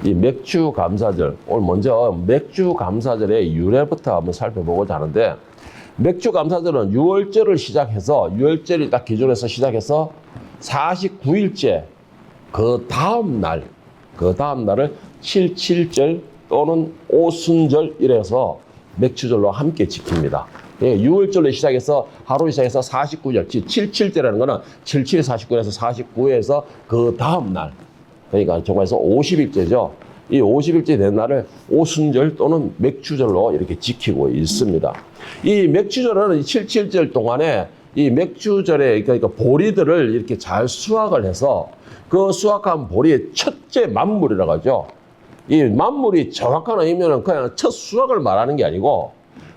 이 맥주 감사절, 오늘 먼저 맥주 감사절의 유래부터 한번 살펴보고자 하는데, 맥주 감사절은 유월절을 시작해서, 유월절이 딱 기준해서 시작해서 49일째 그 다음 날을 칠칠절 또는 오순절 이래서 맥주절로 함께 지킵니다. 예, 6월절로 시작해서 하루 시작해서 49절, 77절이라는 거는 77, 49에서 49에서 그 다음 날, 그러니까 정말에서 50일째죠. 이 50일째 된 날을 오순절 또는 맥주절로 이렇게 지키고 있습니다. 이 맥주절은 77절 동안에 이 맥주절에 그러니까 보리들을 이렇게 잘 수확을 해서 그 수확한 보리의 첫째 만물이라고 하죠. 이 만물이 정확한 의미는 그냥 첫 수확을 말하는 게 아니고,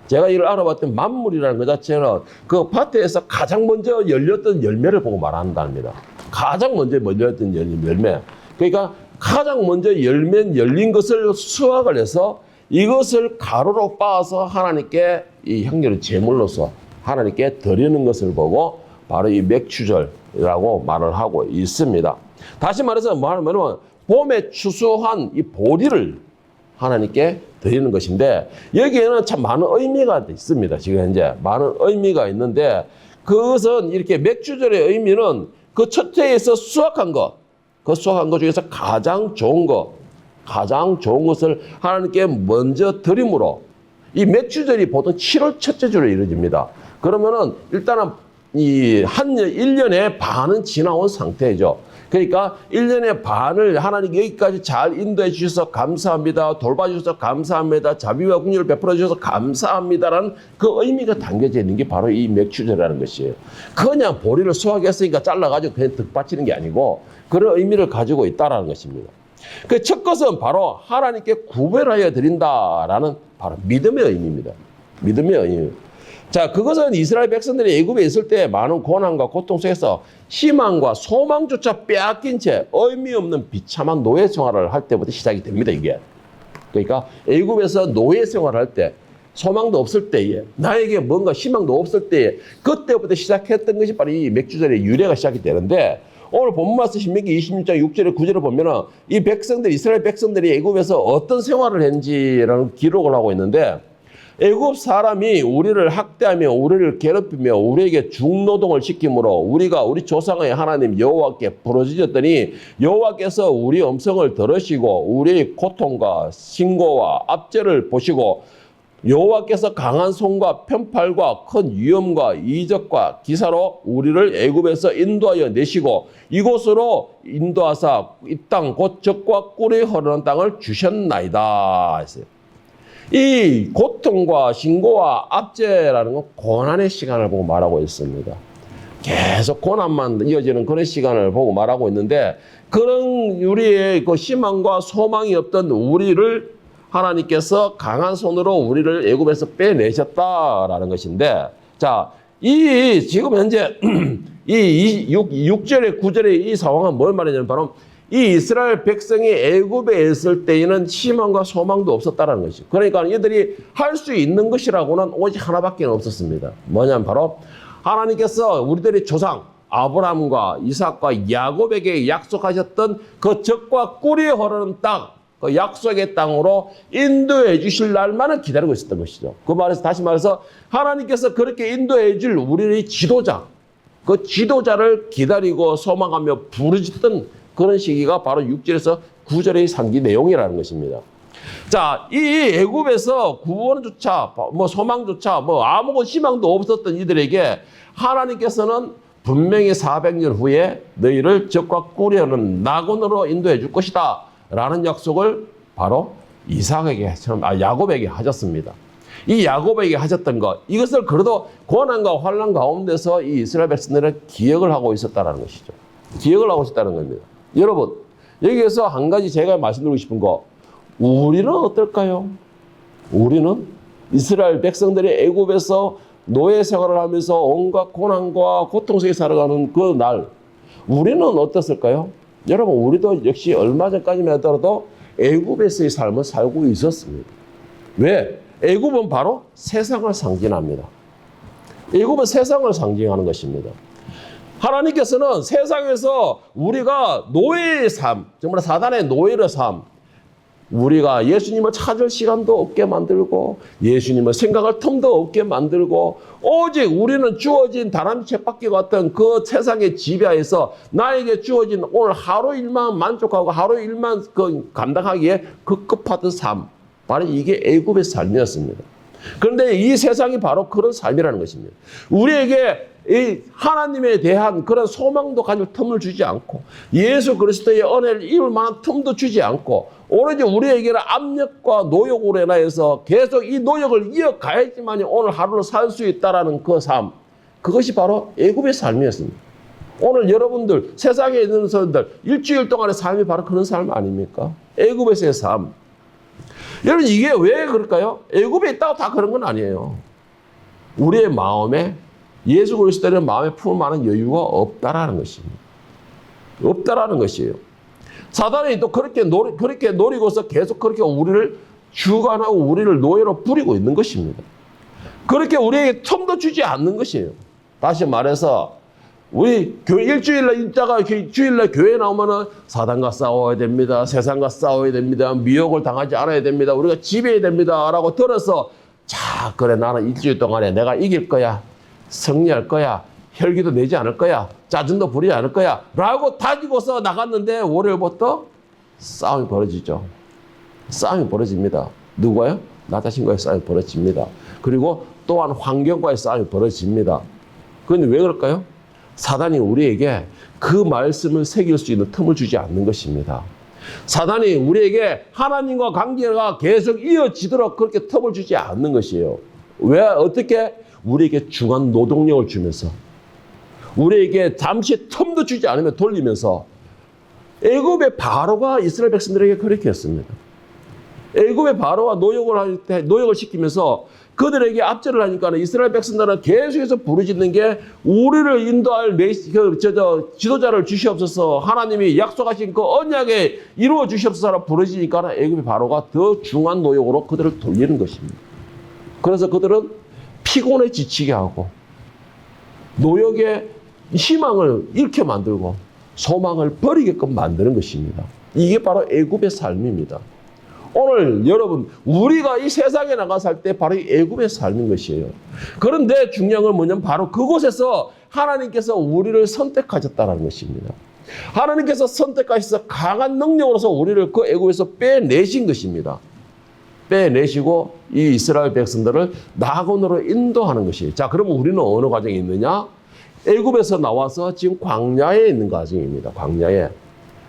제가 이걸 알아봤더니 만물이라는 것 자체는 그 밭에서 가장 먼저 열렸던 열매를 보고 말한답니다. 가장 먼저 열렸던 열매. 그러니까 가장 먼저 열린 것을 수확을 해서 이것을 가루로 빻아서 하나님께 이 향료를 제물로서 하나님께 드리는 것을 보고 바로 이 맥주절이라고 말을 하고 있습니다. 다시 말해서 뭐 하냐면 봄에 추수한 이 보리를 하나님께 드리는 것인데, 여기에는 참 많은 의미가 있습니다. 지금 현재 많은 의미가 있는데, 그것은 이렇게 맥주절의 의미는 그 첫 해에서 수확한 것, 그 수확한 것 중에서 가장 좋은 것을 하나님께 먼저 드림으로, 이 맥주절이 보통 7월 첫째 주로 이루어집니다. 그러면은 일단은 이 1년의 반은 지나온 상태죠. 그러니까 1년의 반을 하나님 여기까지 잘 인도해 주셔서 감사합니다. 돌봐주셔서 감사합니다. 자비와 긍휼을 베풀어 주셔서 감사합니다라는 그 의미가 담겨져 있는 게 바로 이 맥주절이라는 것이에요. 그냥 보리를 수확했으니까 잘라가지고 그냥 득받치는 게 아니고 그런 의미를 가지고 있다는 것입니다. 그 첫 것은 바로 하나님께 구별하여 드린다라는 바로 믿음의 의미입니다. 믿음의 의미. 자, 그것은 이스라엘 백성들이 애굽에 있을 때 많은 고난과 고통 속에서 희망과 소망조차 빼앗긴 채 의미 없는 비참한 노예 생활을 할 때부터 시작이 됩니다, 이게. 그러니까 애굽에서 노예 생활을 할 때, 소망도 없을 때에, 나에게 뭔가 희망도 없을 때에, 그때부터 시작했던 것이 바로 이 맥주절의 유래가 시작이 되는데, 오늘 본문 말씀 신명기 26장 6절에 9절을 보면은 이 백성들, 이스라엘 백성들이 애굽에서 어떤 생활을 했는지라는 기록을 하고 있는데, 애굽 사람이 우리를 학대하며 우리를 괴롭히며 우리에게 중노동을 시키므로 우리가 우리 조상의 하나님 여호와께 부르짖었더니 여호와께서 우리 음성을 들으시고 우리의 고통과 신고와 압제를 보시고 여호와께서 강한 손과 편팔과 큰 위험과 이적과 기사로 우리를 애굽에서 인도하여 내시고 이곳으로 인도하사 이 땅 곧 젖과 꿀이 흐르는 땅을 주셨나이다 했어요. 이 고통과 신고와 압제라는 건 고난의 시간을 보고 말하고 있습니다. 계속 고난만 이어지는 그런 시간을 보고 말하고 있는데, 그런 우리의 그 희망과 소망이 없던 우리를 하나님께서 강한 손으로 우리를 애굽에서 빼내셨다라는 것인데, 자, 지금 현재 이 6절에 9절의 이 상황은 뭘 말하냐면 바로 이 이스라엘 백성이 애굽에 있을 때에는 희망과 소망도 없었다는 것이죠. 그러니까 이들이 할 수 있는 것이라고는 오직 하나밖에 없었습니다. 뭐냐면 바로 하나님께서 우리들의 조상 아브라함과 이삭과 야곱에게 약속하셨던 그 젖과 꿀이 흐르는 땅, 그 약속의 땅으로 인도해 주실 날만을 기다리고 있었던 것이죠. 그 말에서 다시 말해서 하나님께서 그렇게 인도해 줄 우리의 지도자, 그 지도자를 기다리고 소망하며 부르짖던 그런 시기가 바로 6절에서 9절의 상기 내용이라는 것입니다. 자, 이 애굽에서 구원조차, 소망조차, 아무것도 희망도 없었던 이들에게 하나님께서는 분명히 400년 후에 너희를 젖과 꿀이 흐르는 낙원으로 인도해 줄 것이다 라는 약속을 바로 야곱에게 하셨습니다. 이 야곱에게 하셨던 것, 이것을 그래도 고난과 환난 가운데서 이 이스라엘 백성들은 기억을 하고 있었다는 것이죠. 기억을 하고 있었다는 겁니다. 여러분, 여기에서 한 가지 제가 말씀드리고 싶은 거, 우리는 어떨까요? 우리는 이스라엘 백성들이 애굽에서 노예 생활을 하면서 온갖 고난과 고통 속에 살아가는 그 날, 우리는 어땠을까요? 여러분, 우리도 역시 얼마 전까지만 하더라도 애굽에서의 삶을 살고 있었습니다. 왜? 애굽은 바로 세상을 상징합니다. 애굽은 세상을 상징하는 것입니다. 하나님께서는 세상에서 우리가 노예의 삶, 정말 사단의 노예의 삶, 우리가 예수님을 찾을 시간도 없게 만들고 예수님을 생각할 틈도 없게 만들고 오직 우리는 주어진 다람쥐 쳇바퀴 같은 그 세상의 지배하에서 나에게 주어진 오늘 하루 일만 만족하고 하루 일만 감당하기에 급급하던 삶, 바로 이게 애굽의 삶이었습니다. 그런데 이 세상이 바로 그런 삶이라는 것입니다. 우리에게 이 하나님에 대한 그런 소망도 가질 틈을 주지 않고 예수 그리스도의 은혜를 입을 만한 틈도 주지 않고 오로지 우리에게는 압력과 노역으로 인하여서 계속 이 노역을 이어가야지만 오늘 하루를 살 수 있다는 그 삶, 그것이 바로 애굽의 삶이었습니다. 오늘 여러분들 세상에 있는 사람들 일주일 동안의 삶이 바로 그런 삶 아닙니까? 애굽에서의 삶. 여러분 이게 왜 그럴까요? 애굽에 있다고 다 그런 건 아니에요. 우리의 마음에 예수 그리스도는 마음에 품을 만한 여유가 없다라는 것입니다. 없다라는 것이에요. 사단이 또 그렇게 노리고서 계속 그렇게 우리를 주관하고 우리를 노예로 부리고 있는 것입니다. 그렇게 우리에게 틈도 주지 않는 것이에요. 다시 말해서 우리 교회 일주일날 있다가 주일날 교회 나오면은 사단과 싸워야 됩니다. 세상과 싸워야 됩니다. 미혹을 당하지 않아야 됩니다. 우리가 지배해야 됩니다. 라고 들어서 자, 그래 나는 일주일 동안에 내가 이길 거야. 승리할 거야. 혈기도 내지 않을 거야. 짜증도 부리지 않을 거야. 라고 다지고서 나갔는데 월요일부터 싸움이 벌어지죠. 싸움이 벌어집니다. 누구와요? 나 자신과의 싸움이 벌어집니다. 그리고 또한 환경과의 싸움이 벌어집니다. 그런데 왜 그럴까요? 사단이 우리에게 그 말씀을 새길 수 있는 틈을 주지 않는 것입니다. 사단이 우리에게 하나님과 관계가 계속 이어지도록 그렇게 틈을 주지 않는 것이에요. 왜? 어떻게? 우리에게 중한 노동력을 주면서 우리에게 잠시 틈도 주지 않으면 돌리면서 애굽의 바로가 이스라엘 백성들에게 그렇게 했습니다. 애굽의 바로가 노역을 할 때 노역을 시키면서 그들에게 압제를 하니까 이스라엘 백성들은 계속해서 부르짖는 게 우리를 인도할 지도자를 주시옵소서, 하나님이 약속하신 그 언약에 이루어 주시옵소서라 부르짖으니까 애굽의 바로가 더 중한 노역으로 그들을 돌리는 것입니다. 그래서 그들은 피곤에 지치게 하고 노역의 희망을 잃게 만들고 소망을 버리게끔 만드는 것입니다. 이게 바로 애굽의 삶입니다. 오늘 여러분 우리가 이 세상에 나가 살 때 바로 이 애굽의 삶인 것이에요. 그런데 중요한 건 뭐냐면 바로 그곳에서 하나님께서 우리를 선택하셨다는 것입니다. 하나님께서 선택하셔서 강한 능력으로서 우리를 그 애굽에서 빼내신 것입니다. 빼내시고 이 이스라엘 백성들을 낙원으로 인도하는 것이에요. 자, 그러면 우리는 어느 과정에 있느냐? 애굽에서 나와서 지금 광야에 있는 과정입니다. 광야에.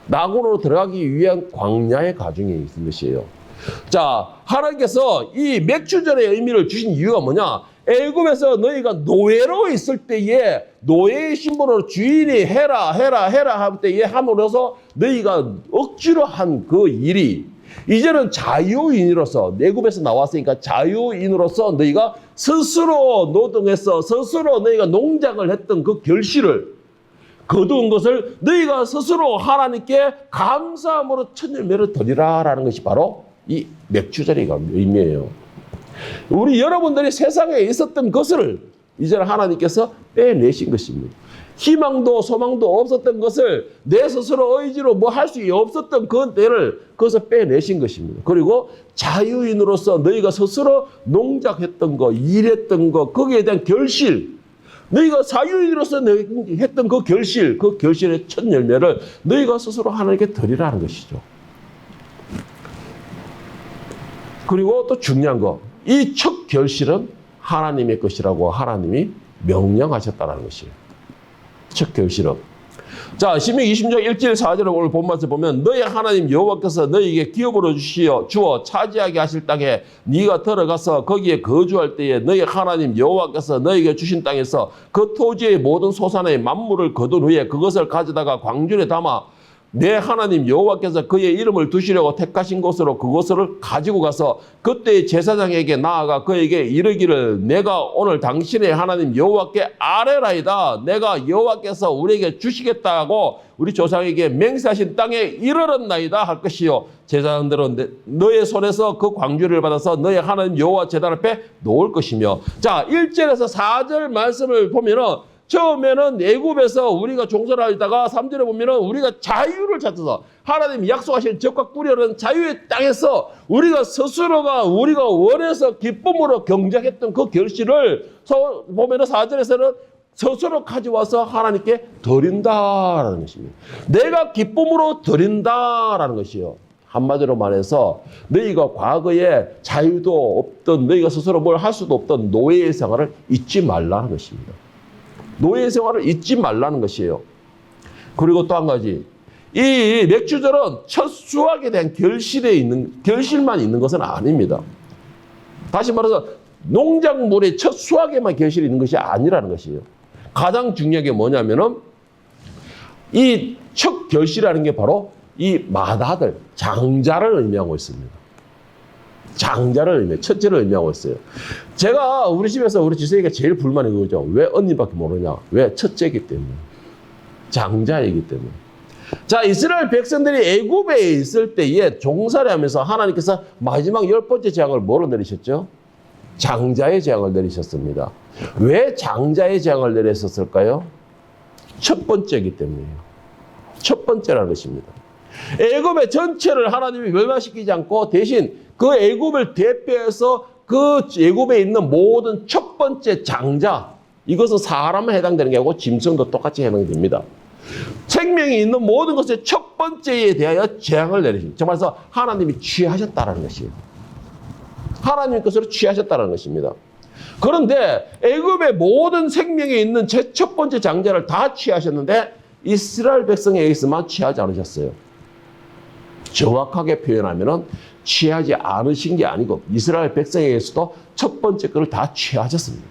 낙원으로 들어가기 위한 광야의 과정에 있는 것이에요. 자, 하나님께서 이 맥주전의 의미를 주신 이유가 뭐냐? 애굽에서 너희가 노예로 있을 때에 노예의 신분으로 주인이 해라 할 때에 함으로써 너희가 억지로 한 그 일이 이제는 자유인으로서 애굽에서 나왔으니까 자유인으로서 너희가 스스로 노동해서 스스로 너희가 농작을 했던 그 결실을 거두은 것을 너희가 스스로 하나님께 감사함으로 첫 열매를 드리라라는 것이 바로 이 맥주절의 의미예요. 우리 여러분들이 세상에 있었던 것을 이제는 하나님께서 빼내신 것입니다. 희망도 소망도 없었던 것을 내 스스로 의지로 뭐 할 수 없었던 그 때를 그것을 빼내신 것입니다. 그리고 자유인으로서 너희가 스스로 농작했던 거, 일했던 거, 거기에 대한 결실, 너희가 자유인으로서 했던 그 결실의 첫 열매를 너희가 스스로 하나님께 드리라는 것이죠. 그리고 또 중요한 거, 이 첫 결실은 하나님의 것이라고 하나님이 명령하셨다는 것이에요. 첫 결실은. 자, 신명기 20장 1절 4절을 오늘 본문에서 보면 너희 하나님 여호와께서 너희에게 기업으로 주어 차지하게 하실 땅에 네가 들어가서 거기에 거주할 때에 너희 하나님 여호와께서 너희에게 주신 땅에서 그 토지의 모든 소산의 만물을 거둔 후에 그것을 가져다가 광준에 담아 내 하나님 여호와께서 그의 이름을 두시려고 택하신 곳으로 그곳을 가지고 가서 그때의 제사장에게 나아가 그에게 이르기를 내가 오늘 당신의 하나님 여호와께 아뢰라이다. 내가 여호와께서 우리에게 주시겠다고 우리 조상에게 맹세하신 땅에 이르렀나이다 할 것이요. 제사장들은 너의 손에서 그 광주를 받아서 너의 하나님 여호와 제단 앞에 놓을 것이며. 자, 1절에서 4절 말씀을 보면은 처음에는 애굽에서 우리가 종살이하다가 3절에 보면은 우리가 자유를 찾아서 하나님이 약속하신 적과 꿀이라는 자유의 땅에서 우리가 스스로가 우리가 원해서 기쁨으로 경작했던 그 결실을 보면은 4절에서는 스스로 가져와서 하나님께 드린다라는 것입니다. 내가 기쁨으로 드린다라는 것이요. 한마디로 말해서 너희가 과거에 자유도 없던 너희가 스스로 뭘 할 수도 없던 노예의 생활을 잊지 말라는 것입니다. 노예 생활을 잊지 말라는 것이에요. 그리고 또 한 가지, 이 맥주절은 첫 수확에 대한 결실만 있는 것은 아닙니다. 다시 말해서 농작물의 첫 수확에만 결실이 있는 것이 아니라는 것이에요. 가장 중요한 게 뭐냐면은 이 첫 결실이라는 게 바로 이 맏아들, 장자를 의미하고 있습니다. 장자를 의미해요. 첫째를 의미하고 있어요. 제가 우리 집에서 우리 지성이가 제일 불만이 그거죠. 왜 언니밖에 모르냐? 왜? 첫째이기 때문에. 장자이기 때문에. 자, 이스라엘 백성들이 애굽에 있을 때에 종살이 하면서 하나님께서 마지막 10번째 재앙을 뭐로 내리셨죠? 장자의 재앙을 내리셨습니다. 왜 장자의 재앙을 내리셨을까요? 첫 번째이기 때문이에요. 첫 번째라는 것입니다. 애굽의 전체를 하나님이 멸망시키지 않고 대신 그 애굽을 대표해서 그 애굽에 있는 모든 첫 번째 장자, 이것은 사람에 해당되는 게 아니고 짐승도 똑같이 해당이 됩니다. 생명이 있는 모든 것의 첫 번째에 대하여 재앙을 내리십니다. 정말 서 하나님이 취하셨다는 것이에요. 하나님 것으로 취하셨다는 것입니다. 그런데 애굽의 모든 생명에 있는 제 첫 번째 장자를 다 취하셨는데 이스라엘 백성에게서만 취하지 않으셨어요. 정확하게 표현하면은 취하지 않으신 게 아니고 이스라엘 백성에게서도 첫 번째 거를 다 취하셨습니다.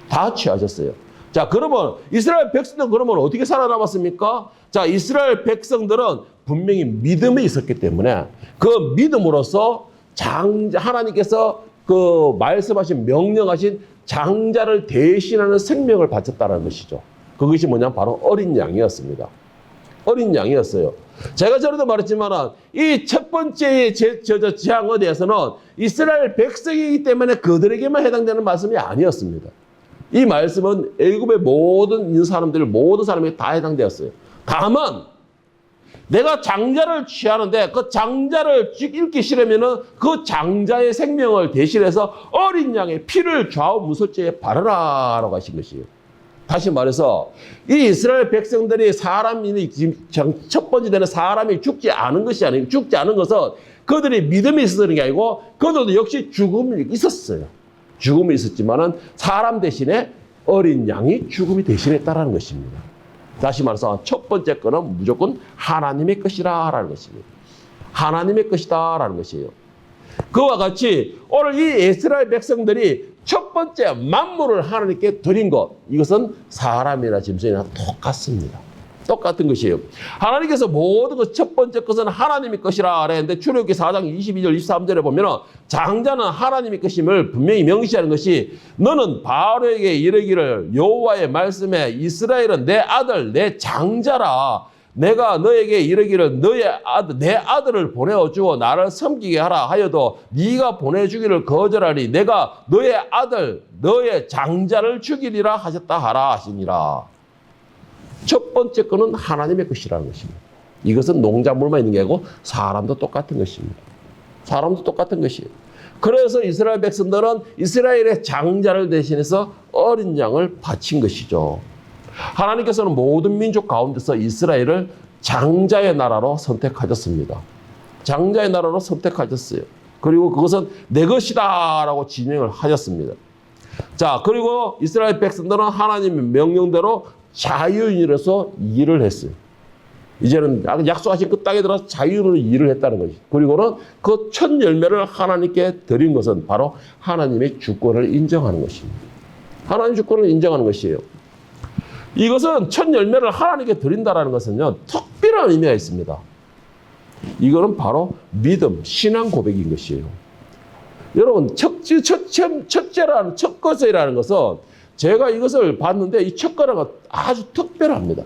다 취하셨어요. 자, 그러면 이스라엘 백성들은 그러면 어떻게 살아남았습니까? 자, 이스라엘 백성들은 분명히 믿음이 있었기 때문에 그 믿음으로써 하나님께서 그 말씀하신 명령하신 장자를 대신하는 생명을 바쳤다는 것이죠. 그것이 뭐냐면 바로 어린 양이었습니다. 어린 양이었어요. 제가 전에도 말했지만 이 첫 번째의 재앙에 대해서는 이스라엘 백성이기 때문에 그들에게만 해당되는 말씀이 아니었습니다. 이 말씀은 애굽의 모든 사람에게 다 해당되었어요. 다만 내가 장자를 취하는데 그 장자를 읽기 싫으면은 그 장자의 생명을 대신해서 어린 양의 피를 좌우 무소죄에 바르라라고 하신 것이에요. 다시 말해서 이 이스라엘 백성들이 첫 번째 되는 사람이 죽지 않은 것이 아니고 죽지 않은 것은 그들이 믿음이 있었던 게 아니고 그들도 역시 죽음이 있었어요. 죽음이 있었지만은 사람 대신에 어린 양이 죽음이 대신했다라는 것입니다. 다시 말해서 첫 번째 거는 무조건 하나님의 것이라는 것입니다. 하나님의 것이다라는 것이에요. 그와 같이 오늘 이 이스라엘 백성들이 첫 번째 만물을 하나님께 드린 것, 이것은 사람이나 짐승이나 똑같습니다. 똑같은 것이에요. 하나님께서 모든 것 첫 번째 것은 하나님의 것이라 그랬는데 출애굽기 4장 22절 23절에 보면 장자는 하나님의 것임을 분명히 명시하는 것이 너는 바로에게 이르기를 여호와의 말씀에 이스라엘은 내 아들 내 장자라 내가 너에게 이르기를 내 아들을 보내어주어 나를 섬기게 하라 하여도 네가 보내주기를 거절하니 내가 너의 아들 너의 장자를 죽이리라 하셨다 하라 하시니라. 첫 번째 거는 하나님의 것이라는 것입니다. 이것은 농작물만 있는 게 아니고 사람도 똑같은 것입니다. 사람도 똑같은 것이에요. 그래서 이스라엘 백성들은 이스라엘의 장자를 대신해서 어린 양을 바친 것이죠. 하나님께서는 모든 민족 가운데서 이스라엘을 장자의 나라로 선택하셨습니다. 장자의 나라로 선택하셨어요. 그리고 그것은 내 것이다 라고 진행을 하셨습니다. 자, 그리고 이스라엘 백성들은 하나님의 명령대로 자유인으로서 일을 했어요. 이제는 약속하신 그 땅에 들어서 자유로 일을 했다는 것이죠. 그리고는 그 첫 열매를 하나님께 드린 것은 바로 하나님의 주권을 인정하는 것입니다. 하나님의 주권을 인정하는 것이에요. 이것은 첫 열매를 하나님께 드린다는 것은요, 특별한 의미가 있습니다. 이거는 바로 믿음, 신앙 고백인 것이에요. 여러분, 첫째라는, 첫 것이라는 것은 제가 이것을 봤는데 이 첫 거라는 건 아주 특별합니다.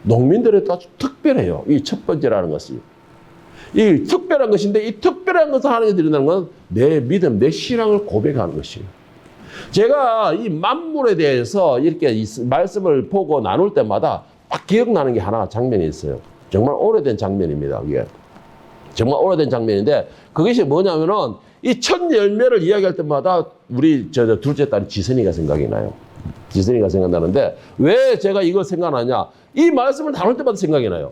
농민들에도 아주 특별해요. 이 첫 번째라는 것이. 이 특별한 것인데 이 특별한 것을 하나님께 드린다는 건 내 믿음, 내 신앙을 고백하는 것이에요. 제가 이 만물에 대해서 이렇게 말씀을 보고 나눌 때마다 딱 기억나는 게 하나 장면이 있어요. 정말 오래된 장면입니다. 이게 정말 오래된 장면인데 그것이 뭐냐면은 이 첫 열매를 이야기할 때마다 우리 저 둘째 딸 지선이가 생각이 나요. 지선이가 생각나는데 왜 제가 이걸 생각나냐? 이 말씀을 나눌 때마다 생각이 나요.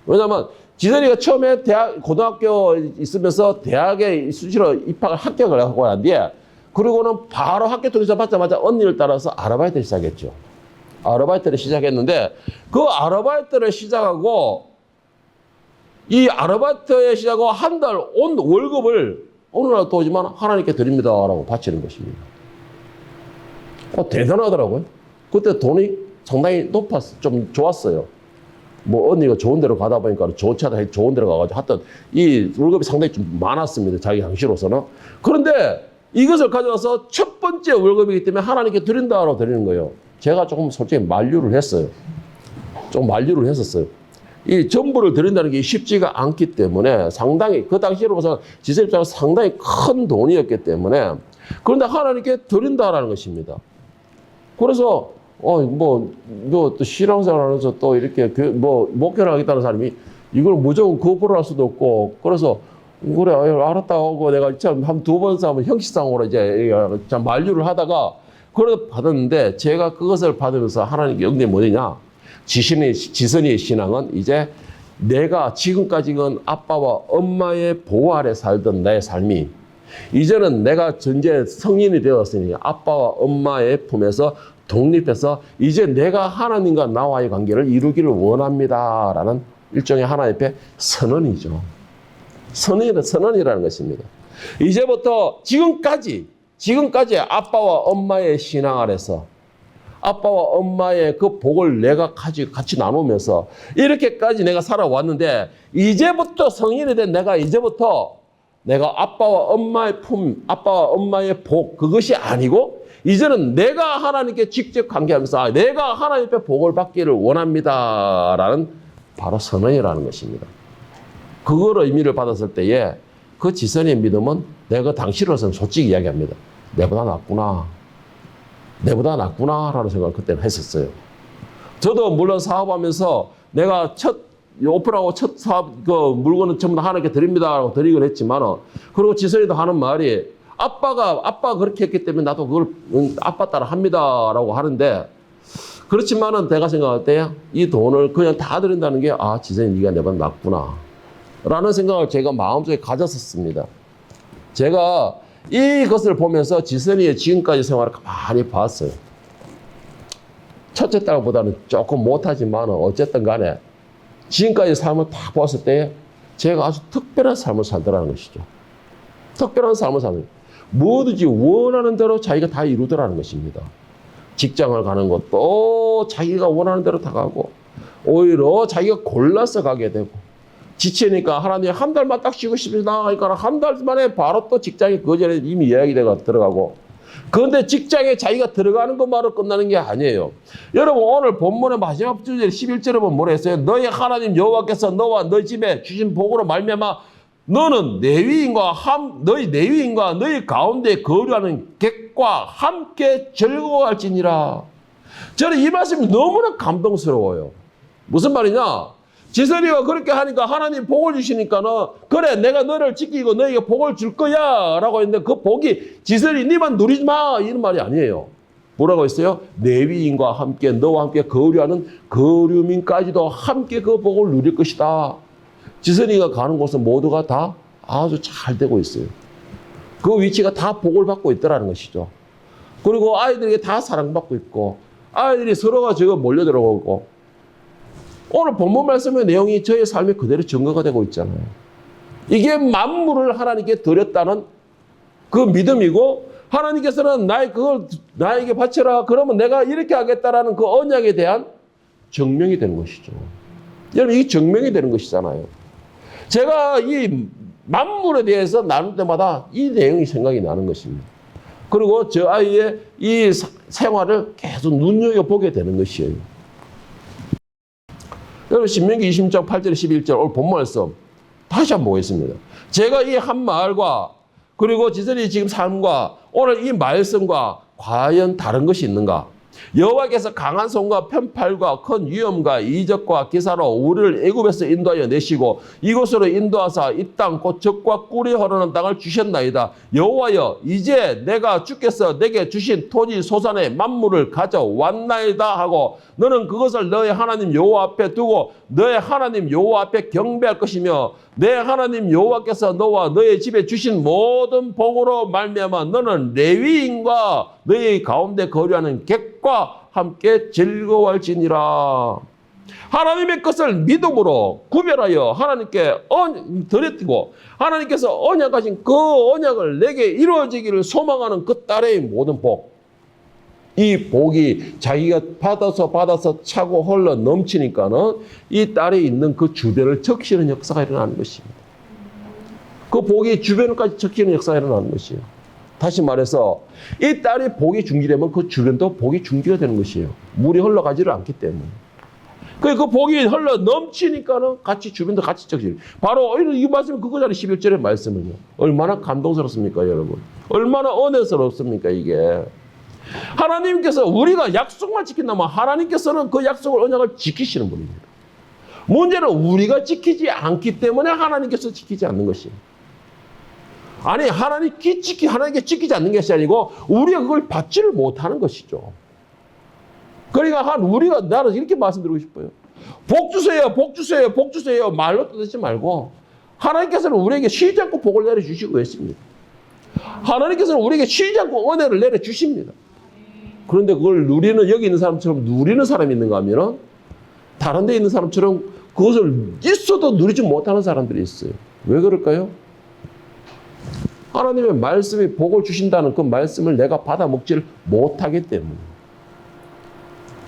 왜냐하면 지선이가 처음에 고등학교 있으면서 대학에 수시로 입학을 합격을 하고 난 뒤에 그리고는 바로 학교 통해서 받자마자 언니를 따라서 아르바이트를 시작했죠. 아르바이트를 시작했는데 그 아르바이트를 시작하고 이 아르바이트에 시작하고 한 달 온 월급을 어느 날 또 오지만 하나님께 드립니다라고 바치는 것입니다. 대단하더라고요. 그때 돈이 상당히 좀 좋았어요. 뭐 언니가 좋은 데로 가다 보니까 좋은 차도 좋은 데로 가가지고 하여튼 이 월급이 상당히 좀 많았습니다. 자기 당시로서는. 그런데 이것을 가져와서 첫 번째 월급이기 때문에 하나님께 드린다라고 드리는 거예요. 제가 조금 솔직히 만류를 했어요. 좀 만류를 했었어요. 이 전부를 드린다는 게 쉽지가 않기 때문에 상당히 그 당시로서 지세 입장은 상당히 큰 돈이었기 때문에 그런데 하나님께 드린다라는 것입니다. 그래서 또 신앙생활 하면서 또 이렇게 목회를 하겠다는 사람이 이걸 무조건 거부를 할 수도 없고 그래서 그래 알았다 하고 내가 참 한 두 번 싸면 형식상으로 이제 참 만류를 하다가 그걸 받았는데 제가 그것을 받으면서 하나님께 영감이 뭐냐? 지선이의 신앙은 이제 내가 지금까지는 아빠와 엄마의 보호 아래 살던 나의 삶이 이제는 내가 전제 성인이 되었으니 아빠와 엄마의 품에서 독립해서 이제 내가 하나님과 나와의 관계를 이루기를 원합니다라는 일종의 하나님의 선언이죠. 선언이라는 것입니다. 이제부터 지금까지 아빠와 엄마의 신앙 아래서 아빠와 엄마의 그 복을 내가 같이 나누면서 이렇게까지 내가 살아왔는데 이제부터 성인이 된 내가 아빠와 엄마의 복 그것이 아니고 이제는 내가 하나님께 직접 관계하면서 내가 하나님의 복을 받기를 원합니다라는 바로 선언이라는 것입니다. 그걸 의미를 받았을 때에 그 지선의 믿음은 내가 당시로서는 솔직히 이야기합니다. 내보다 낫구나라는 생각을 그때는 했었어요. 저도 물론 사업하면서 내가 오픈하고 첫 사업 그 물건은 전부 다 하나님께 드립니다라고 드리긴 했지만 그리고 지선이도 하는 말이 아빠가 그렇게 했기 때문에 나도 그걸 아빠 따라 합니다라고 하는데 그렇지만은 내가 생각할 때 이 돈을 그냥 다 드린다는 게 지선이 네가 내보다 낫구나 라는 생각을 제가 마음속에 가졌었습니다. 제가 이것을 보면서 지선이의 지금까지 생활을 가만히 봤어요. 첫째 딸보다는 조금 못하지만 어쨌든 간에 지금까지 삶을 딱 봤을 때 제가 아주 특별한 삶을 살더라는 것이죠. 특별한 삶을 사는 뭐든지 원하는 대로 자기가 다 이루더라는 것입니다. 직장을 가는 것도 자기가 원하는 대로 다 가고 오히려 자기가 골라서 가게 되고 지치니까 하나님 한 달만 딱 쉬고 싶습니다 하니까 한 달 만에 바로 또 직장에 그 전에 이미 예약이 들어가고 그런데 직장에 자기가 들어가는 것만으로 끝나는 게 아니에요. 여러분 오늘 본문의 마지막 주제 11절에 보면 뭐라 했어요? 너희 하나님 여호와께서 너와 너희 집에 주신 복으로 말미암아 너는 너희 내위인과 너희 가운데 거류하는 객과 함께 즐거워할지니라. 저는 이 말씀이 너무나 감동스러워요. 무슨 말이냐? 지선이가 그렇게 하니까 하나님 복을 주시니까는 그래 내가 너를 지키고 너에게 복을 줄 거야 라고 했는데 그 복이 지선이 니만 누리지 마 이런 말이 아니에요. 뭐라고 했어요? 내위인과 함께 너와 함께 거류하는 거류민까지도 함께 그 복을 누릴 것이다. 지선이가 가는 곳은 모두가 다 아주 잘 되고 있어요. 그 위치가 다 복을 받고 있더라는 것이죠. 그리고 아이들에게 다 사랑받고 있고 아이들이 서로가 저거 몰려들어오고 오늘 본문 말씀의 내용이 저의 삶에 그대로 증거가 되고 있잖아요. 이게 만물을 하나님께 드렸다는 그 믿음이고 하나님께서는 그걸 나에게 바쳐라 그러면 내가 이렇게 하겠다라는 그 언약에 대한 증명이 되는 것이죠. 여러분 이게 증명이 되는 것이잖아요. 제가 이 만물에 대해서 나눌 때마다 이 내용이 생각이 나는 것입니다. 그리고 저 아이의 이 생활을 계속 눈여겨보게 되는 것이에요. 여러분 신명기 20장 8절 11절 오늘 본문 말씀 다시 한번 보겠습니다. 제가 이 한 마을과 그리고 지선이 지금 삶과 오늘 이 말씀과 과연 다른 것이 있는가? 여호와께서 강한 손과 편팔과 큰 위엄과 이적과 기사로 우리를 애굽에서 인도하여 내시고 이곳으로 인도하사 이 땅 곧 젖과 꿀이 흐르는 땅을 주셨나이다. 여호와여, 이제 내가 주께서 내게 주신 토지 소산의 만물을 가져왔나이다 하고 너는 그것을 너의 하나님 여호와 앞에 두고 너의 하나님 여호와 앞에 경배할 것이며 내 하나님 여호와께서 너와 너의 집에 주신 모든 복으로 말미암아 너는 레위인과 너의 가운데 거류하는 객과 함께 즐거워할지니라. 하나님의 것을 믿음으로 구별하여 하나님께 드렸고 하나님께서 언약하신 그 언약을 내게 이루어지기를 소망하는 그 딸의 모든 복, 이 복이 자기가 받아서 차고 흘러 넘치니까는 이 딸에 있는 그 주변을 적시는 역사가 일어나는 것입니다. 그 복이 주변까지 적시는 역사가 일어나는 것이에요. 다시 말해서 이 딸이 복이 중지되면 그 주변도 복이 중지가 되는 것이에요. 물이 흘러가지를 않기 때문에. 그 복이 흘러 넘치니까는 같이 주변도 같이 적시. 바로 이 말씀은 그거잖아요. 11절의 말씀은요. 얼마나 감동스럽습니까, 여러분? 얼마나 은혜스럽습니까, 이게. 하나님께서 우리가 약속만 지킨다면 하나님께서는 그 약속을 언약을 지키시는 분입니다. 문제는 우리가 지키지 않기 때문에 하나님께서 지키지 않는 것입니다. 아니 하나님께 지키지 않는 것이 아니고 우리가 그걸 받지를 못하는 것이죠. 그러니까 우리가 나는 이렇게 말씀드리고 싶어요. 복 주세요, 복 주세요, 복 주세요 말로 떠들지 말고 하나님께서는 우리에게 쉬지 않고 복을 내려주시고 있습니다. 하나님께서는 우리에게 쉬지 않고 은혜를 내려주십니다. 그런데 그걸 누리는, 여기 있는 사람처럼 누리는 사람이 있는가 하면은 다른 데 있는 사람처럼 그것을 있어도 누리지 못하는 사람들이 있어요. 왜 그럴까요? 하나님의 말씀이 복을 주신다는 그 말씀을 내가 받아 먹지를 못하기 때문에.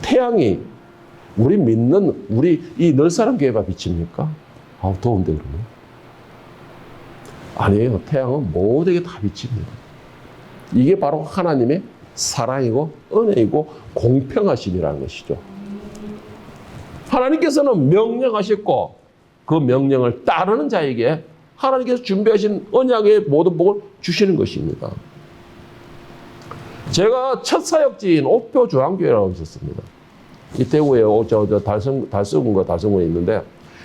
태양이 우리 믿는 우리 이 널사람 교회가 비칩니까? 더운데 그러면? 아니에요. 태양은 모두에게 다 비칩니다. 이게 바로 하나님의 사랑이고 은혜이고 공평하심이라는 것이죠. 하나님께서는 명령하셨고 그 명령을 따르는 자에게 하나님께서 준비하신 언약의 모든 복을 주시는 것입니다. 제가 첫 사역지인 옥포중앙교회라고 있었습니다. 이 대구에 달서군과 달성군에 있는데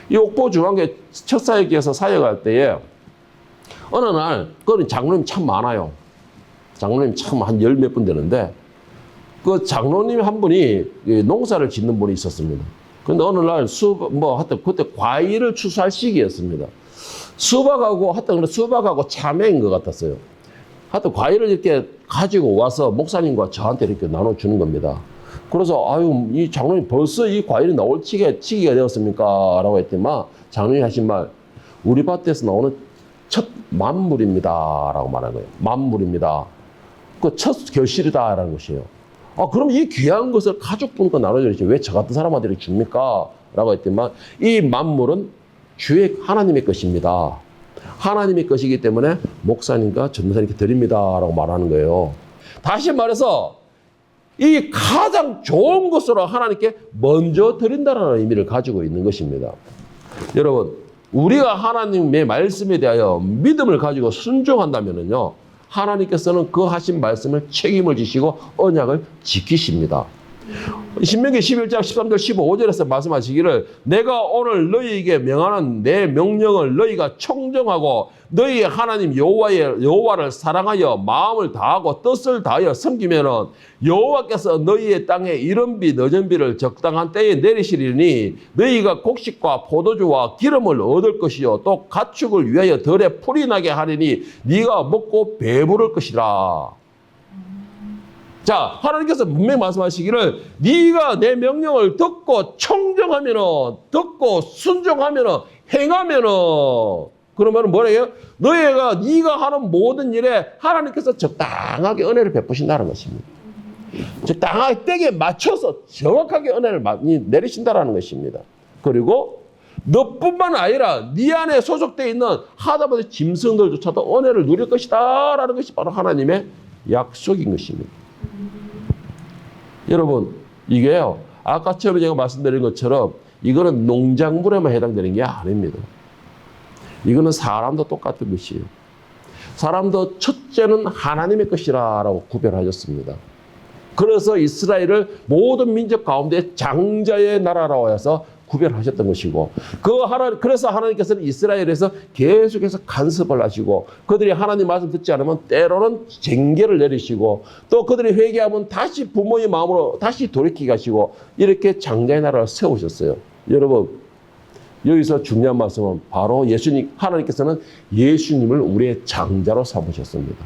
이 옥포중앙교회 첫 사역지에서 사역할 때에 어느 날 그 장로님 참 많아요. 장로님 참 한 열 몇 분 되는데 그 장로님 한 분이 농사를 짓는 분이 있었습니다. 그런데 어느 날 하여튼 그때 과일을 추수할 시기였습니다. 수박하고 참외인 것 같았어요. 하여튼 과일을 이렇게 가지고 와서 목사님과 저한테 이렇게 나눠주는 겁니다. 그래서 이 장로님 벌써 이 과일이 나올 시기가 되었습니까? 라고 했더니만 장로님이 하신 말, 우리 밭에서 나오는 첫 만물입니다. 라고 말한 거예요. 만물입니다. 그 첫 결실이다. 라는 것이에요. 그럼 이 귀한 것을 가족분과 나눠줘야지 왜 저 같은 사람한테 줍니까? 라고 했더니만 이 만물은 주의 하나님의 것입니다. 하나님의 것이기 때문에 목사님과 전도사님께 드립니다. 라고 말하는 거예요. 다시 말해서 이 가장 좋은 것으로 하나님께 먼저 드린다는 의미를 가지고 있는 것입니다. 여러분, 우리가 하나님의 말씀에 대하여 믿음을 가지고 순종한다면요, 하나님께서는 그 하신 말씀을 책임을 지시고 언약을 지키십니다. 신명기 11장 13절 15절에서 말씀하시기를 내가 오늘 너희에게 명하는 내 명령을 너희가 청정하고 너희 하나님 여호와를 사랑하여 마음을 다하고 뜻을 다하여 섬기면은 여호와께서 너희의 땅에 이른 비 늦은 비를 적당한 때에 내리시리니 너희가 곡식과 포도주와 기름을 얻을 것이요 또 가축을 위하여 덜에 풀이 나게 하리니 네가 먹고 배부를 것이라. 자, 하나님께서 분명히 말씀하시기를 네가 내 명령을 듣고 청정하면은, 듣고 순종하면은, 행하면은, 그러면은 뭐래요? 네가 하는 모든 일에 하나님께서 적당하게 은혜를 베푸신다는 것입니다. 적당하게 때에 맞춰서 정확하게 은혜를 내리신다는 것입니다. 그리고 너뿐만 아니라 네 안에 소속되어 있는 하다못해 짐승들조차도 은혜를 누릴 것이다 라는 것이 바로 하나님의 약속인 것입니다. 여러분, 이게요, 아까 처음에 제가 말씀드린 것처럼 이거는 농작물에만 해당되는 게 아닙니다. 이거는 사람도 똑같은 것이에요. 사람도 첫째는 하나님의 것이라고 구별하셨습니다. 그래서 이스라엘을 모든 민족 가운데 장자의 나라라고 해서 구별하셨던 것이고, 그래서 하나님께서는 이스라엘에서 계속해서 간섭을 하시고, 그들이 하나님 말씀 듣지 않으면 때로는 징계를 내리시고, 또 그들이 회개하면 다시 부모의 마음으로 다시 돌이키게 하시고, 이렇게 장자의 나라를 세우셨어요. 여러분, 여기서 중요한 말씀은 바로 하나님께서는 예수님을 우리의 장자로 삼으셨습니다.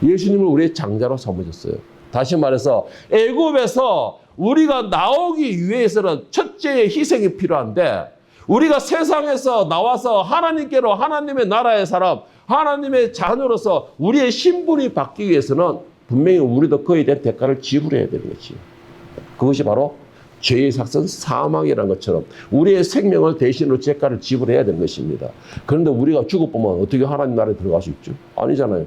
예수님을 우리의 장자로 삼으셨어요. 다시 말해서 애굽에서 우리가 나오기 위해서는 첫째의 희생이 필요한데, 우리가 세상에서 나와서 하나님께로, 하나님의 나라의 사람, 하나님의 자녀로서 우리의 신분이 바뀌기 위해서는 분명히 우리도 그에 대한 대가를 지불해야 되는 것이에요. 그것이 바로 죄의 삭선 사망이라는 것처럼 우리의 생명을 대신으로 대가를 지불해야 되는 것입니다. 그런데 우리가 죽어보면 어떻게 하나님 나라에 들어갈 수 있죠? 아니잖아요.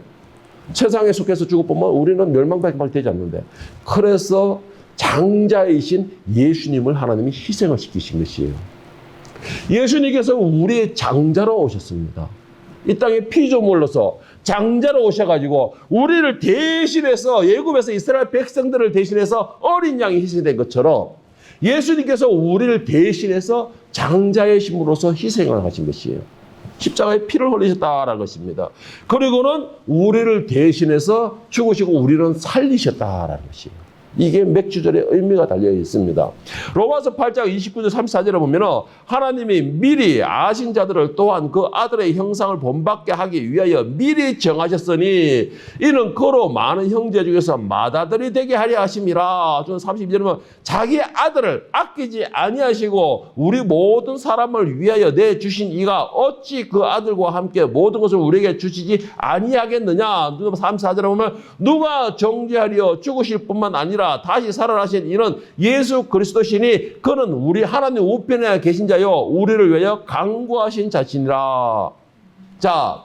세상에 속해서 죽어보면 우리는 멸망밖에 되지 않는데, 그래서 장자이신 예수님을 하나님이 희생을 시키신 것이에요. 예수님께서 우리의 장자로 오셨습니다. 이 땅에 피조물로서 장자로 오셔가지고 우리를 대신해서, 애굽에서 이스라엘 백성들을 대신해서 어린 양이 희생된 것처럼 예수님께서 우리를 대신해서 장자의 신으로서 희생을 하신 것이에요. 십자가에 피를 흘리셨다라는 것입니다. 그리고는 우리를 대신해서 죽으시고 우리는 살리셨다라는 것이에요. 이게 맥주절의 의미가 달려 있습니다. 로마서 8장 29절 34절에 보면 하나님이 미리 아신 자들을 또한 그 아들의 형상을 본받게 하기 위하여 미리 정하셨으니 이는 그로 많은 형제 중에서 맏아들이 되게 하려 하심이라. 저는 32절에 보면 자기 아들을 아끼지 아니하시고 우리 모든 사람을 위하여 내주신 이가 어찌 그 아들과 함께 모든 것을 우리에게 주시지 아니하겠느냐. 34절에 보면 누가 정죄하려 죽으실 뿐만 아니라 다시 살아나신 이는 예수 그리스도시니 그는 우리 하나님 우편에 계신 자요 우리를 위하여 간구하신 자신이라. 자,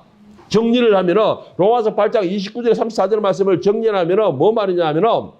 정리를 하면은 로마서 8장 29절 34절 말씀을 정리하면은 뭐 말이냐 하면은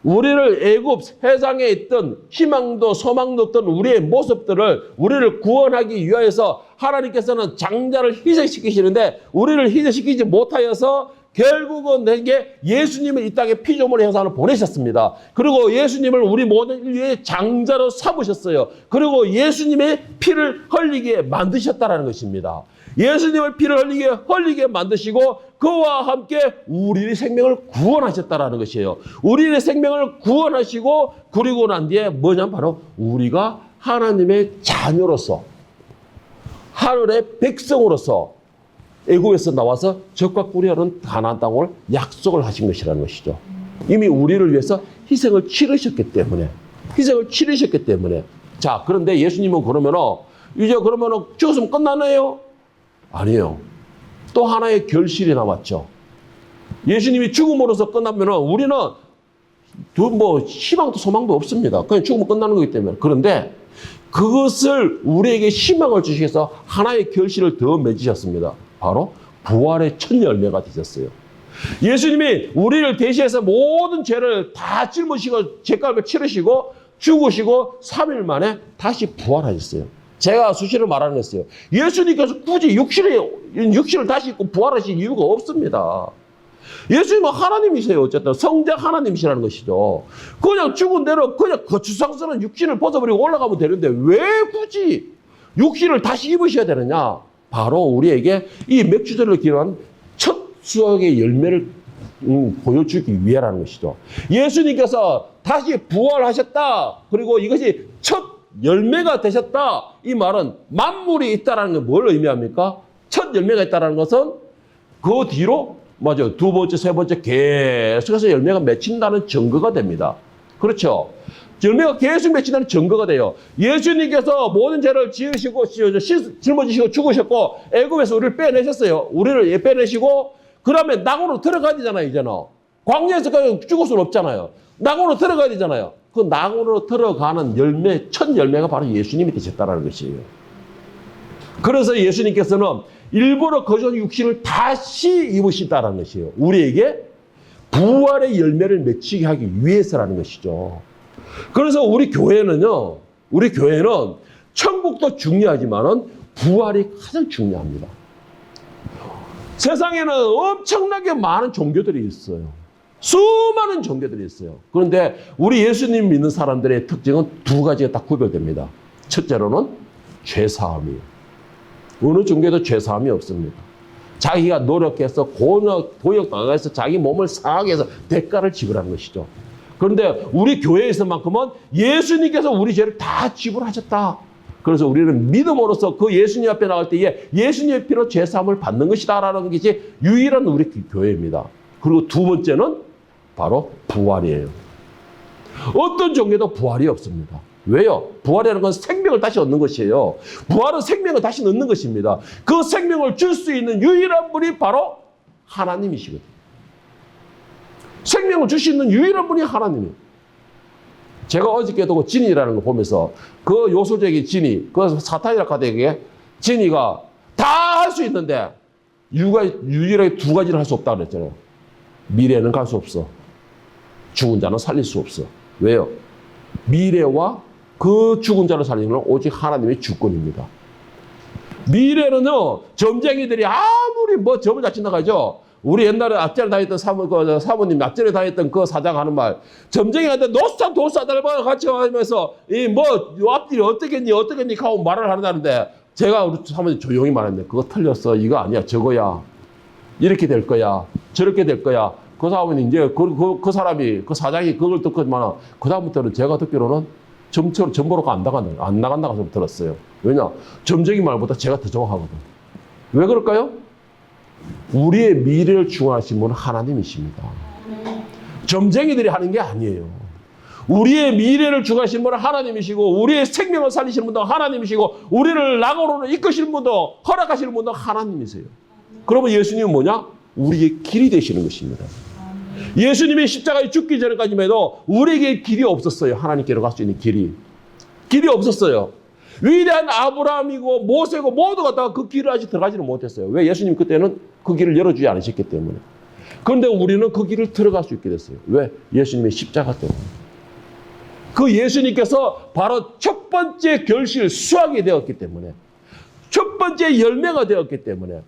우리를 애굽 세상에 있던 희망도 소망도 없던 우리의 모습들을 우리를 구원하기 위하여서 하나님께서는 장자를 희생시키시는데 우리를 희생시키지 못하여서 결국은 내게 예수님을 이 땅에 피조물의 형상을 보내셨습니다. 그리고 예수님을 우리 모든 인류의 장자로 삼으셨어요. 그리고 예수님의 피를 흘리게 만드셨다는 것입니다. 예수님을 피를 흘리게 만드시고 그와 함께 우리의 생명을 구원하셨다는 것이에요. 우리의 생명을 구원하시고 그리고 난 뒤에 뭐냐면 바로 우리가 하나님의 자녀로서 하늘의 백성으로서 애굽에서 나와서 적과 꿀이 흐르는 가나안 땅을 약속을 하신 것이라는 것이죠. 이미 우리를 위해서 희생을 치르셨기 때문에. 자, 그런데 예수님은 이제 죽었으면 끝나나요? 아니에요. 또 하나의 결실이 남았죠. 예수님이 죽음으로써 끝나면 우리는 희망도 소망도 없습니다. 그냥 죽으면 끝나는 거기 때문에. 그런데 그것을 우리에게 희망을 주시기 위해서 하나의 결실을 더 맺으셨습니다. 바로 부활의 첫 열매가 되셨어요. 예수님이 우리를 대신해서 모든 죄를 다 짊으시고 죄값을 치르시고 죽으시고 3일 만에 다시 부활하셨어요. 제가 수시로 말하는 거였어요. 예수님께서 굳이 육신을 다시 입고 부활하신 이유가 없습니다. 예수님은 하나님이세요. 어쨌든 성자 하나님이시라는 것이죠. 그냥 죽은 대로 그냥 거추장스러운 육신을 벗어버리고 올라가면 되는데 왜 굳이 육신을 다시 입으셔야 되느냐? 바로 우리에게 이 맥주절을 기념한 첫 수확의 열매를 보여주기 위해라는 것이죠. 예수님께서 다시 부활하셨다. 그리고 이것이 첫 열매가 되셨다. 이 말은 만물이 있다는 게 뭘 의미합니까? 첫 열매가 있다는 것은 그 뒤로 맞아요. 두 번째, 세 번째 계속해서 열매가 맺힌다는 증거가 됩니다. 그렇죠? 열매가 계속 맺힌다는 증거가 돼요. 예수님께서 모든 죄를 지으시고 짊어지시고 죽으셨고 애굽에서 우리를 빼내셨어요. 우리를 빼내시고 그러면 낙원으로 들어가야 되잖아요. 이제는 광야에서 죽을 수는 없잖아요. 낙원으로 들어가야 되잖아요. 그 낙원으로 들어가는 열매, 첫 열매가 바로 예수님이 되셨다는 것이에요. 그래서 예수님께서는 일부러 거저 육신을 다시 입으신다는 것이에요. 우리에게 부활의 열매를 맺히게 하기 위해서라는 것이죠. 그래서 우리 교회는 천국도 중요하지만은 부활이 가장 중요합니다. 세상에는 엄청나게 많은 종교들이 있어요. 수많은 종교들이 있어요. 그런데 우리 예수님 믿는 사람들의 특징은 두 가지가 딱 구별됩니다. 첫째로는 죄사함이에요. 어느 종교도 죄사함이 없습니다. 자기가 노력해서 고역당해서 자기 몸을 상하게 해서 대가를 지불하는 것이죠. 그런데 우리 교회에서만큼은 예수님께서 우리 죄를 다 지불하셨다. 그래서 우리는 믿음으로써 그 예수님 앞에 나갈 때에 예수님의 피로 죄사함을 받는 것이다라는 것이 유일한 우리 교회입니다. 그리고 두 번째는 바로 부활이에요. 어떤 종교도 부활이 없습니다. 왜요? 부활이라는 건 생명을 다시 얻는 것이에요. 부활은 생명을 다시 넣는 것입니다. 그 생명을 줄 수 있는 유일한 분이 바로 하나님이시거든요. 생명을 줄 수 있는 유일한 분이 하나님이에요. 제가 어저께도 그 진이라는 거 보면서 그 요소적인 진이, 그 사탄이라 카드에게 진이가 다 할 수 있는데 유일하게 두 가지를 할 수 없다고 그랬잖아요. 미래는 갈 수 없어. 죽은 자는 살릴 수 없어. 왜요? 미래와 그 죽은 자를 살리는 건 오직 하나님의 주권입니다. 미래는요, 점쟁이들이 아무리 뭐 점을 잘 친다가죠. 우리 옛날에 앞전에 다녔던 사모님, 앞전에 다녔던 그 사장 하는 말, 점쟁이한테 노상 도사들과 같이 하면서, 요 앞뒤를 어떻겠니 하고 말을 하는데, 제가 우리 사모님 조용히 말했는데, 그거 틀렸어. 이거 아니야. 저거야. 이렇게 될 거야. 저렇게 될 거야. 그 사람은 이제 그 사람이, 그 사장이 그걸 듣고만, 그다음부터는 제가 듣기로는 점보로가 안 나간다고 들었어요. 왜냐? 점쟁이 말보다 제가 더 정확하거든. 왜 그럴까요? 우리의 미래를 주관하신 분은 하나님이십니다. 점쟁이들이 하는 게 아니에요. 우리의 미래를 주관하신 분은 하나님이시고, 우리의 생명을 살리시는 분도 하나님이시고, 우리를 낙으로 이끄시는 분도, 허락하시는 분도 하나님이세요. 그러면 예수님은 뭐냐? 우리의 길이 되시는 것입니다. 예수님이 십자가에 죽기 전까지만 해도 우리에게 길이 없었어요. 하나님께로 갈 수 있는 길이 없었어요. 위대한 아브라함이고 모세고 모두가 다 그 길을 아직 들어가지는 못했어요. 왜? 예수님 그때는 그 길을 열어주지 않으셨기 때문에. 그런데 우리는 그 길을 들어갈 수 있게 됐어요. 왜? 예수님의 십자가 때문에. 그 예수님께서 바로 첫 번째 결실 수확이 되었기 때문에, 첫 번째 열매가 되었기 때문에,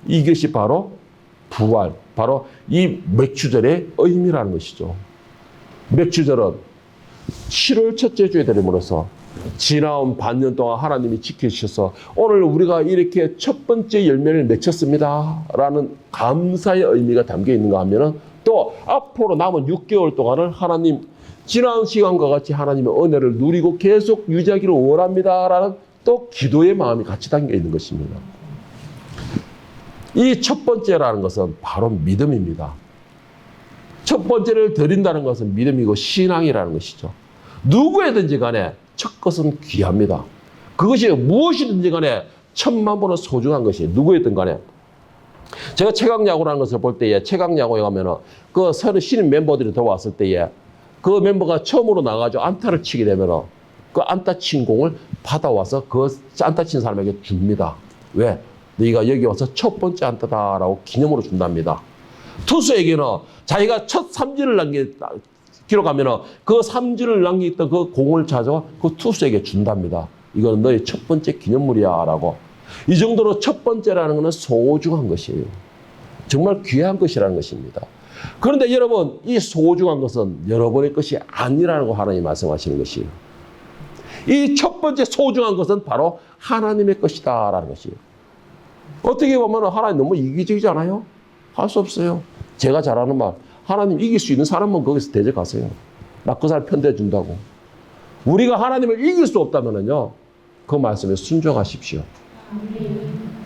이것이 바로 부활, 바로 이 맥주절의 의미라는 것이죠. 맥주절은 7월 첫째 주에 되림으로써 지나온 반년 동안 하나님이 지켜주셔서 오늘 우리가 이렇게 첫 번째 열매를 맺혔습니다 라는 감사의 의미가 담겨 있는가 하면은, 또 앞으로 남은 6개월 동안을 하나님, 지난 시간과 같이 하나님의 은혜를 누리고 계속 유지하기를 원합니다 라는 또 기도의 마음이 같이 담겨 있는 것입니다. 이 첫 번째라는 것은 바로 믿음입니다. 첫 번째를 드린다는 것은 믿음이고 신앙이라는 것이죠. 누구에든지 간에 첫 것은 귀합니다. 그것이 무엇이든지 간에 천만 번은 소중한 것이에요. 누구에든 간에. 제가 최강야구라는 것을 볼 때에, 최강야구에 가면은 그 새로 신인 멤버들이 들어왔을 때에 그 멤버가 처음으로 나가가지고 안타를 치게 되면은 그 안타 친 공을 받아와서 그 안타 친 사람에게 줍니다. 왜? 네가 여기 와서 첫 번째 안타다라고 기념으로 준답니다. 투수에게는 자기가 첫 삼진을 기록하면은 그 삼진을 남겼던 그 공을 찾아와 그 투수에게 준답니다. 이건 너의 첫 번째 기념물이야라고. 이 정도로 첫 번째라는 것은 소중한 것이에요. 정말 귀한 것이라는 것입니다. 그런데 여러분, 이 소중한 것은 여러분의 것이 아니라는 거 하나님 말씀하시는 것이에요. 이 첫 번째 소중한 것은 바로 하나님의 것이다라는 것이에요. 어떻게 보면 하나님 너무 이기적이지 않아요? 할 수 없어요. 제가 잘하는 말, 하나님 이길 수 있는 사람은 거기서 대적하세요. 나 그 사람 편대준다고. 우리가 하나님을 이길 수 없다면요, 그 말씀에 순종하십시오.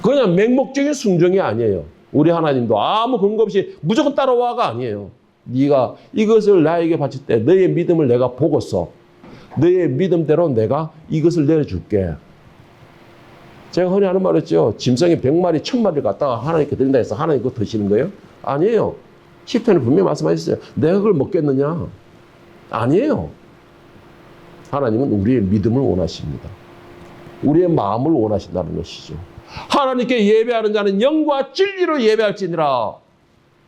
그냥 맹목적인 순종이 아니에요. 우리 하나님도 아무 근거 없이 무조건 따라와가 아니에요. 네가 이것을 나에게 바칠 때 너의 믿음을 내가 보고서 너의 믿음대로 내가 이것을 내려줄게. 제가 흔히 하는 말이었죠. 짐승이 100마리, 1000마리를 갖다가 하나님께 드린다 해서 하나님 그거 드시는 거예요? 아니에요. 시편에 분명히 말씀하셨어요. 내가 그걸 먹겠느냐? 아니에요. 하나님은 우리의 믿음을 원하십니다. 우리의 마음을 원하신다는 것이죠. 하나님께 예배하는 자는 영과 진리로 예배할지니라.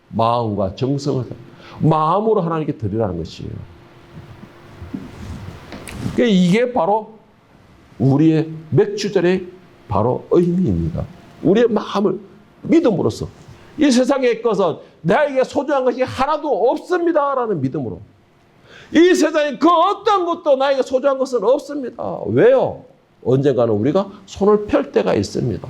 마음과 정성을, 마음으로 하나님께 드리라는 것이에요. 이게 바로 우리의 맥주절의 바로 의미입니다. 우리의 마음을 믿음으로써 이 세상의 것은 나에게 소중한 것이 하나도 없습니다라는 믿음으로. 이 세상에 그 어떤 것도 나에게 소중한 것은 없습니다. 왜요? 언젠가는 우리가 손을 펼 때가 있습니다.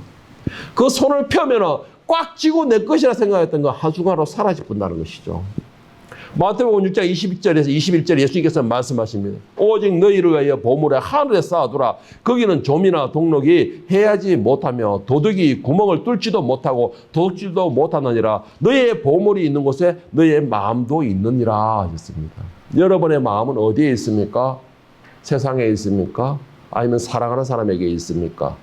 그 손을 펴면 꽉 쥐고 내 것이라 생각했던 거 한순간으로 사라져본다는 것이죠. 마태복음 6장 22절에서 21절에 예수님께서 말씀하십니다. 오직 너희를 위하여 보물에 하늘에 쌓아두라. 거기는 좀이나 동록이 해하지 못하며 도둑이 구멍을 뚫지도 못하고 도둑질도 못하느니라. 너희의 보물이 있는 곳에 너희의 마음도 있느니라 하셨습니다. 여러분의 마음은 어디에 있습니까? 세상에 있습니까? 아니면 사랑하는 사람에게 있습니까?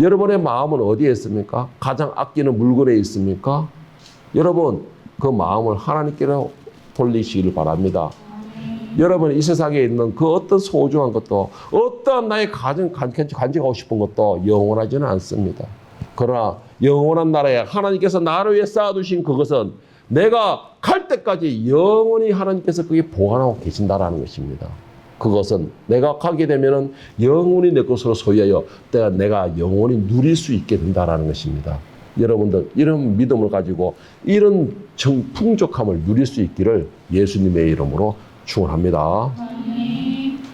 여러분의 마음은 어디에 있습니까? 가장 아끼는 물건에 있습니까? 여러분 그 마음을 하나님께로 돌리시기를 바랍니다. 여러분 이 세상에 있는 그 어떤 소중한 것도 어떤 나의 간직하고 싶은 것도 영원하지는 않습니다. 그러나 영원한 나라에 하나님께서 나를 위해 쌓아두신 그것은 내가 갈 때까지 영원히 하나님께서 그게 보관하고 계신다라는 것입니다. 그것은 내가 가게 되면은 영원히 내 것으로 소유하여 내가 영원히 누릴 수 있게 된다라는 것입니다. 여러분들 이런 믿음을 가지고 이런 풍족함을 누릴 수 있기를 예수님의 이름으로 축원합니다.